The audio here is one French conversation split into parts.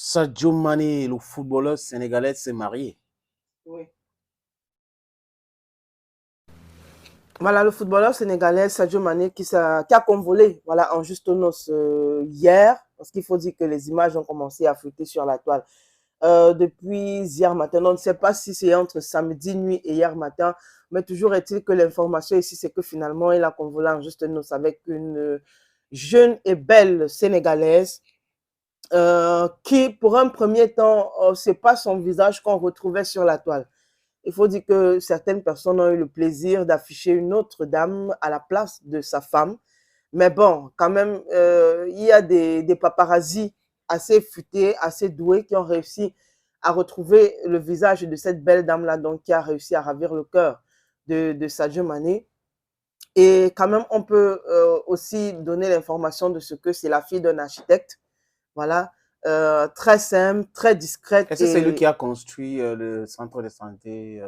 Sadio Mané, le footballeur sénégalais, s'est marié. Oui. Voilà, le footballeur sénégalais Sadio Mané qui a convolé voilà, en juste noces hier, parce qu'il faut dire que les images ont commencé à flotter sur la toile. Depuis hier matin, on ne sait pas si c'est entre samedi nuit et hier matin, mais toujours est-il que l'information ici, c'est que finalement, il a convolé en juste noces avec une jeune et belle sénégalaise qui, pour un premier temps, c'est pas son visage qu'on retrouvait sur la toile. Il faut dire que certaines personnes ont eu le plaisir d'afficher une autre dame à la place de sa femme. Mais bon, quand même, il y a des paparazzis assez futés, assez doués qui ont réussi à retrouver le visage de cette belle dame-là, donc qui a réussi à ravir le cœur de Sadio Mané. Et quand même, on peut aussi donner l'information de ce que c'est la fille d'un architecte. Voilà. Très simple, très discrète. Est-ce que c'est lui qui a construit le centre de santé,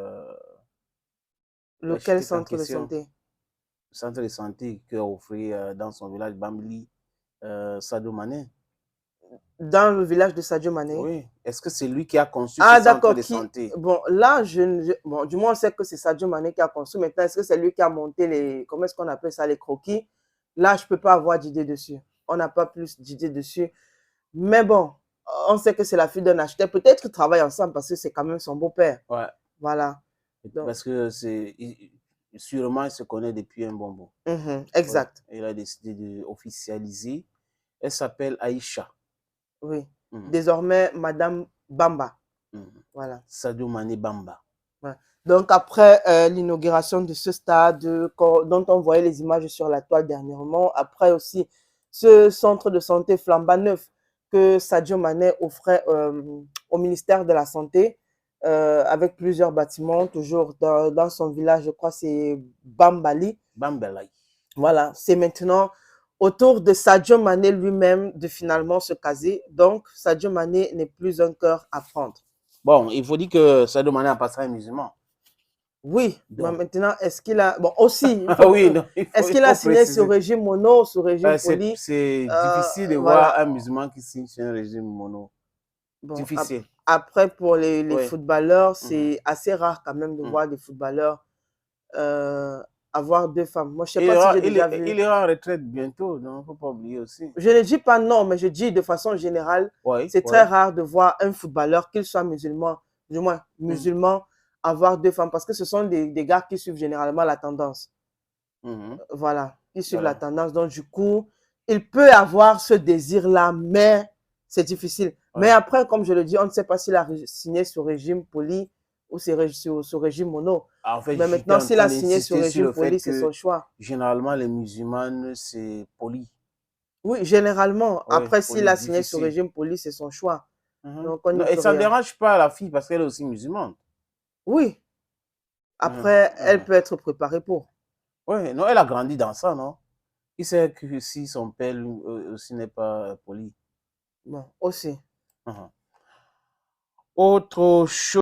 Lequel l'architecte en centre de question, santé? le centre de santé qui a offert dans son village Bambili, Sadio Mané? Dans le village de Sadio Mané. Oui. Est-ce que c'est lui qui a construit ce Ah, centre d'accord. de santé? Bon, là, bon, du moins, on sait que c'est Sadio Mané qui a construit. Maintenant, est-ce que c'est lui qui a monté les. Comment est-ce qu'on appelle ça, les croquis? Là, je ne peux pas avoir d'idée dessus. On n'a pas plus d'idées dessus. Mais bon, on sait que c'est la fille d'un acheteur. Peut-être qu'ils travaillent ensemble parce que c'est quand même son beau-père. Ouais. Voilà. Donc, Parce que sûrement, il se connaît depuis un bon bout. Ouais. exact. Il a décidé d'officialiser. Elle s'appelle Aïcha. Oui. Désormais, Madame Bamba. Voilà. Sadio Mané Bamba. Ouais. Donc, après l'inauguration de ce stade dont on voyait les images sur la toile dernièrement, après aussi ce centre de santé flambant neuf que Sadio Mané offrait au ministère de la Santé avec plusieurs bâtiments, toujours dans son village, je crois c'est Bambali. Bambali. Voilà, c'est maintenant autour de Sadio Mané lui-même de finalement se caser. Donc, Sadio Mané n'est plus un cœur à prendre. Bon, il faut dire que Sadio Mané a passé un musulman. Oui, mais maintenant, est-ce qu'il a... Bon, aussi, oui, est-ce qu'il a signé sur régime mono ou sur régime poli? C'est difficile de Voilà. voir un musulman qui signe sur un régime mono. Bon, Difficile. après, pour les footballeurs, c'est assez rare quand même de voir des footballeurs avoir deux femmes. Moi, je ne sais pas si j'ai déjà vu. Il ira en retraite bientôt, donc il ne faut pas oublier aussi. Je ne dis pas non, mais je dis de façon générale, c'est très rare de voir un footballeur, qu'il soit musulman, du moins musulman, avoir deux femmes, parce que ce sont des gars qui suivent généralement la tendance. Voilà, qui suivent la tendance. Donc, du coup, il peut avoir ce désir-là, mais c'est difficile. Mais après, comme je le dis, on ne sait pas s'il a signé sur régime poli ou sur régime mono. En fait, mais maintenant, s'il a signé sur régime poli, c'est son choix. Généralement, les musulmans, c'est poli. Oui, généralement. Oui, après, s'il a signé sur régime poli, c'est son choix. Donc, on non, et ça ne dérange pas la fille parce qu'elle est aussi musulmane. Oui. Après, elle peut être préparée pour. Oui, non, elle a grandi dans ça, non? Il sait que si son père aussi n'est pas poli. Bon, aussi. Autre chose.